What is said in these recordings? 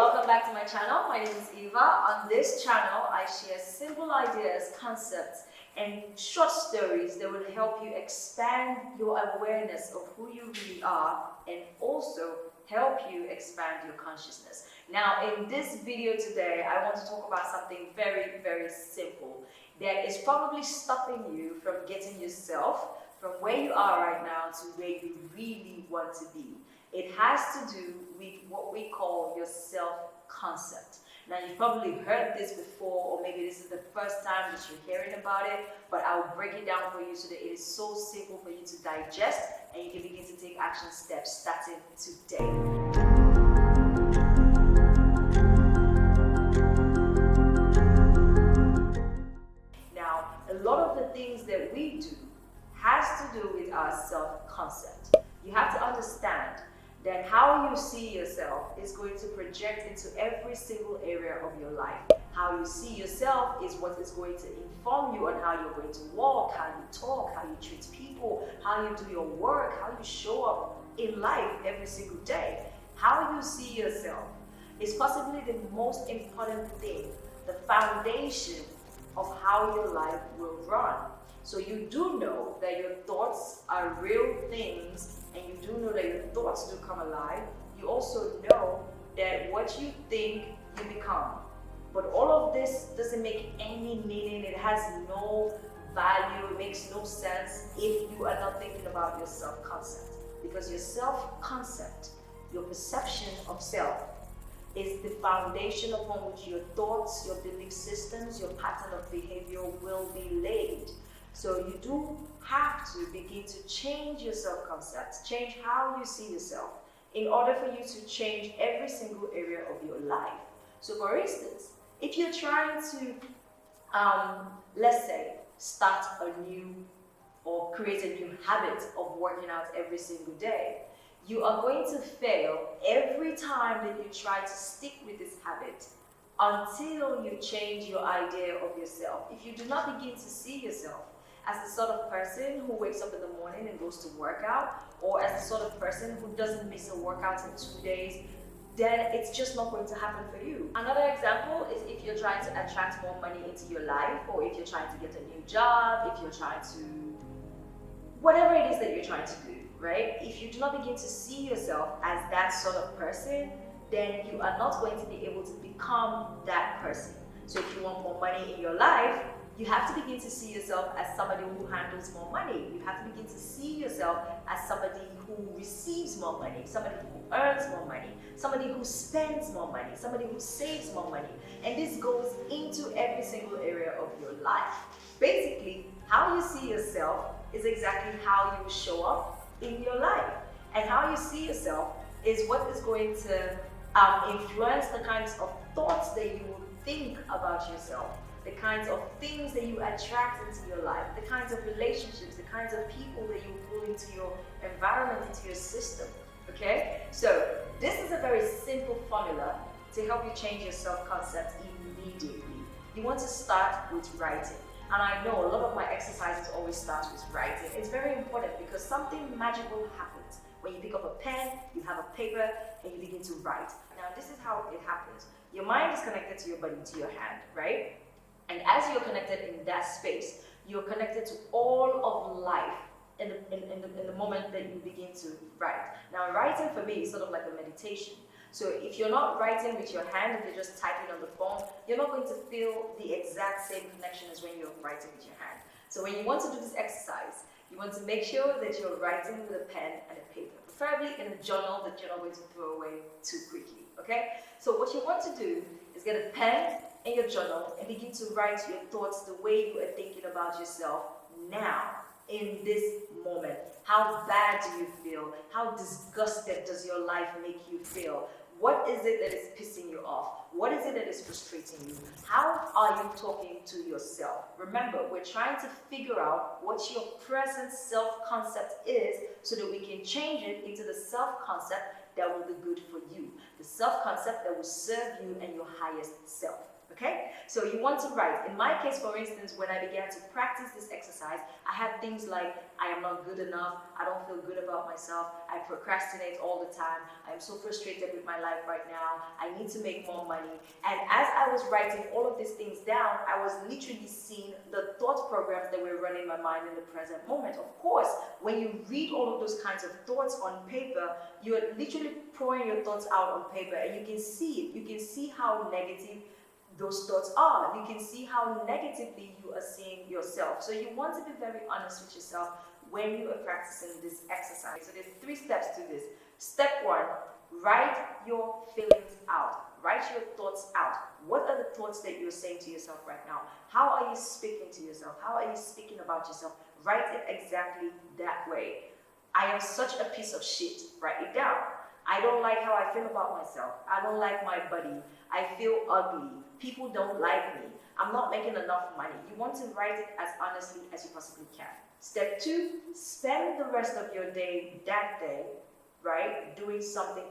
welcome back to my channel. My name is Eva. On this channel, I share simple ideas, concepts, and short stories that will help you expand your awareness of who you really are and also help you expand your consciousness. Now, in this video today, I want to talk about something very, very simple that is probably stopping you from getting yourself from where you are right now to where you really want to be. It has to do with what we call your self-concept. Now, you've probably heard this before, or maybe this is the first time that you're hearing about it, but I'll break it down for you so that it is so simple for you to digest and you can begin to take action steps starting today. Now, a lot of the things that we do has to do with our self-concept. You have to understand that how you see yourself is going to project into every single area of your life. How you see yourself is what is going to inform you on how you're going to walk, how you talk, how you treat people, how you do your work, how you show up in life every single day. How you see yourself is possibly the most important thing, the foundation of how your life will run. So you do know that your thoughts are real things, and you do know that your thoughts do come alive. You also know that what you think, you become. But all of this doesn't make any meaning. It has no value. It makes no sense if you are not thinking about your self-concept. Because your self-concept, your perception of self, is the foundation upon which your thoughts, your belief systems, your pattern of behavior will be laid. So you do have to begin to change your self-concept, change how you see yourself, in order for you to change every single area of your life. So for instance, if you're trying to, let's say, start a new or create a new habit of working out every single day, you are going to fail every time that you try to stick with this habit until you change your idea of yourself. If you do not begin to see yourself as the sort of person who wakes up in the morning and goes to work out, or as the sort of person who doesn't miss a workout in 2 days, then it's just not going to happen for you. Another example is if you're trying to attract more money into your life, or if you're trying to get a new job, if you're trying to, whatever it is that you're trying to do, right? If you do not begin to see yourself as that sort of person, then you are not going to be able to become that person. So if you want more money in your life, you have to begin to see yourself as somebody who handles more money. You have to begin to see yourself as somebody who receives more money, somebody who earns more money, somebody who spends more money, somebody who saves more money. And this goes into every single area of your life. Basically, how you see yourself is exactly how you show up in your life. And how you see yourself is what is going to influence the kinds of thoughts that you will think about yourself, the kinds of things that you attract into your life, the kinds of relationships, the kinds of people that you pull into your environment, into your system, okay? So this is a very simple formula to help you change your self-concept immediately. You want to start with writing. And I know a lot of my exercises always start with writing. It's very important because something magical happens. When you pick up a pen, you have a paper, and you begin to write. Now this is how it happens. Your mind is connected to your body, to your hand, right? And as you're connected in that space, you're connected to all of life in the moment that you begin to write. Now, writing for me is sort of like a meditation. So if you're not writing with your hand, if you're just typing on the phone, you're not going to feel the exact same connection as when you're writing with your hand. So when you want to do this exercise, you want to make sure that you're writing with a pen and a paper, preferably in a journal that you're not going to throw away too quickly, okay? So what you want to do is get a pen in your journal and begin to write your thoughts the way you are thinking about yourself now, in this moment. How bad do you feel? How disgusted does your life make you feel? What is it that is pissing you off? What is it that is frustrating you? How are you talking to yourself? Remember, we're trying to figure out what your present self-concept is so that we can change it into the self-concept that will be good for you. The self-concept that will serve you and your highest self. Okay, so you want to write. In my case, for instance, when I began to practice this exercise, I had things like, I am not good enough, I don't feel good about myself, I procrastinate all the time, I am so frustrated with my life right now, I need to make more money. And as I was writing all of these things down, I was literally seeing the thought programs that were running my mind in the present moment. Of course, when you read all of those kinds of thoughts on paper, you're literally pouring your thoughts out on paper, and you can see it. You can see how negative those thoughts are. You can see how negatively you are seeing yourself. So you want to be very honest with yourself when you are practicing this exercise. So there's 3 steps to this. Step 1, write your feelings out. Write your thoughts out. What are the thoughts that you're saying to yourself right now? How are you speaking to yourself? How are you speaking about yourself? Write it exactly that way. I am such a piece of shit. Write it down. I don't like how I feel about myself. I don't like my body. I feel ugly. People don't like me. I'm not making enough money. You want to write it as honestly as you possibly can. Step 2, spend the rest of your day, that day, right, doing something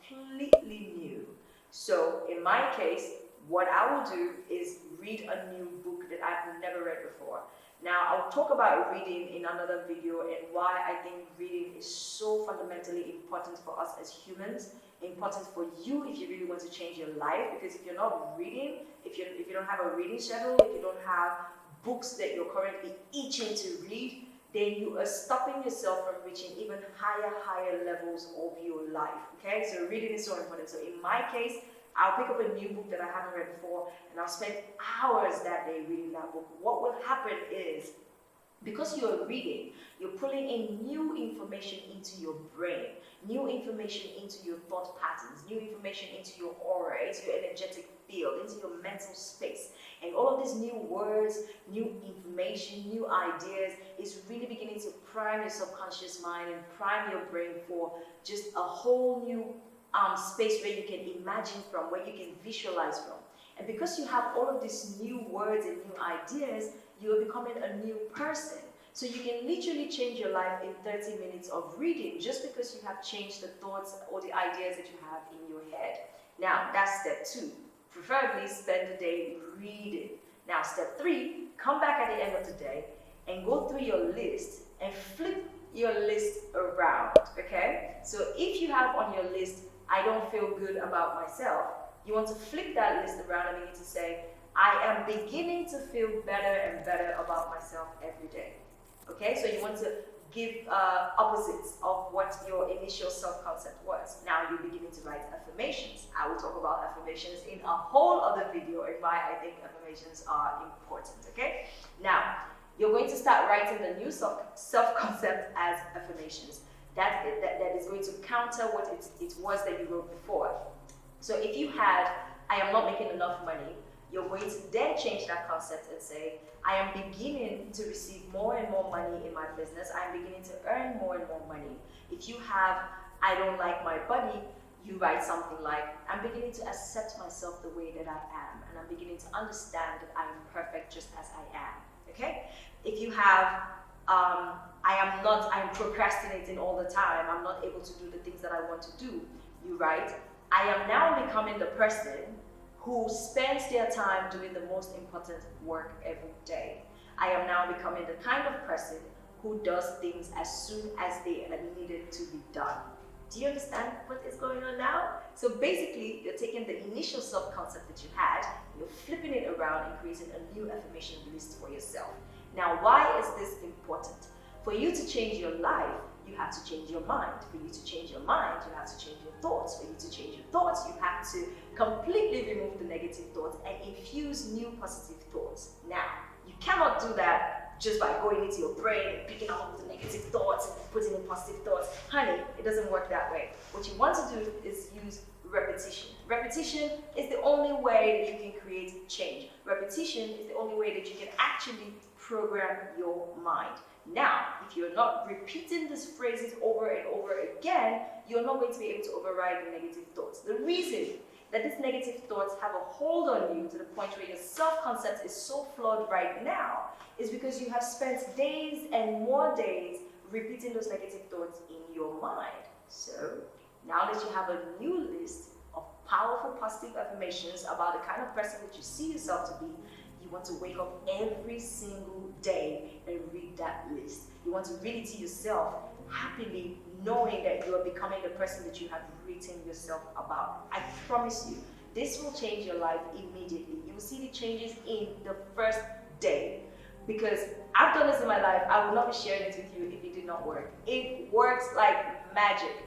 completely new. So in my case, what I will do is read a new book that I've never read before. Now, I'll talk about reading in another video and why I think reading is so fundamentally important for us as humans, important for you if you really want to change your life. Because if you're not reading, if you don't have a reading schedule, if you don't have books that you're currently itching to read, then you are stopping yourself from reaching even higher levels of your life. Okay, so reading is so important. So in my case, I'll pick up a new book that I haven't read before, and I'll spend hours that day reading that book. What will happen is, because you're reading, you're pulling in new information into your brain, new information into your thought patterns, new information into your aura, into your energetic field, into your mental space. And all of these new words, new information, new ideas is really beginning to prime your subconscious mind and prime your brain for just a whole new space where you can imagine from, where you can visualize from. And because you have all of these new words and new ideas, you are becoming a new person. So you can literally change your life in 30 minutes of reading just because you have changed the thoughts or the ideas that you have in your head. Now, that's step 2. Preferably spend the day reading. Now, step 3, come back at the end of the day and go through your list and flip your list around, okay? So if you have on your list, I don't feel good about myself, you want to flip that list around and you need to say, I am beginning to feel better and better about myself every day. Okay, so you want to give opposites of what your initial self-concept was. Now you're beginning to write affirmations. I will talk about affirmations in a whole other video and why I think affirmations are important, okay? Now, you're going to start writing the new self-concept as affirmations. That is going to counter what it was that you wrote before. So if you had, I am not making enough money, you're going to then change that concept and say, I am beginning to receive more and more money in my business. I am beginning to earn more and more money. If you have, I don't like my body, you write something like, I'm beginning to accept myself the way that I am, and I'm beginning to understand that I am perfect just as I am. Okay? If you have, I'm procrastinating all the time, I'm not able to do the things that I want to do, you write, I am now becoming the person who spends their time doing the most important work every day. I am now becoming the kind of person who does things as soon as they are needed to be done. Do you understand what is going on now? So basically, you're taking the initial self-concept that you had, you're flipping it around and creating a new affirmation list for yourself. Now, why is this important? For you to change your life, you have to change your mind. For you to change your mind, you have to change your thoughts. For you to change your thoughts, you have to completely remove the negative thoughts and infuse new positive thoughts. Now, you cannot do that just by going into your brain and picking up the negative thoughts and putting in positive thoughts. Honey, it doesn't work that way. What you want to do is use repetition. Repetition is the only way that you can create change. Repetition is the only way that you can actually program your mind. Now, if you're not repeating these phrases over and over again, you're not going to be able to override the negative thoughts. The reason that these negative thoughts have a hold on you to the point where your self-concept is so flawed right now is because you have spent days and more days repeating those negative thoughts in your mind. So, now that you have a new list of powerful positive affirmations about the kind of person that you see yourself to be, you want to wake up every single day and read that list. You want to read it to yourself happily, knowing that you are becoming the person that you have written yourself about. I promise you, this will change your life immediately. You will see the changes in the first day. Because I've done this in my life, I will not be sharing it with you if it did not work. It works like magic.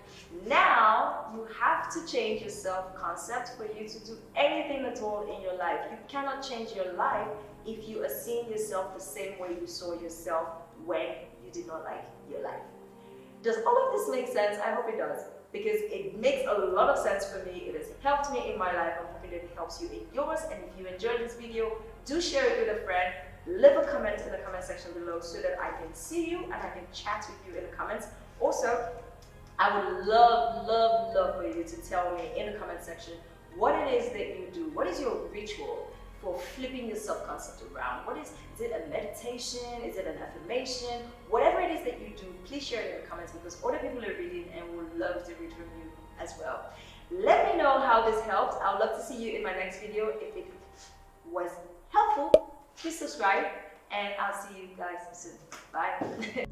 Now, you have to change your self-concept for you to do anything at all in your life. You cannot change your life if you are seeing yourself the same way you saw yourself when you did not like your life. Does all of this make sense? I hope it does, because it makes a lot of sense for me. It has helped me in my life. I'm hoping that it helps you in yours. And if you enjoyed this video, do share it with a friend. Leave a comment in the comment section below so that I can see you and I can chat with you in the comments. Also, I would love for you to tell me in the comment section what it is that you do. What is your ritual for flipping your self-concept around? Is it a meditation? Is it an affirmation? Whatever it is that you do, please share it in the comments, because other people are reading and would love to read from you as well. Let me know how this helped. I would love to see you in my next video. If it was helpful, please subscribe, and I'll see you guys soon. Bye.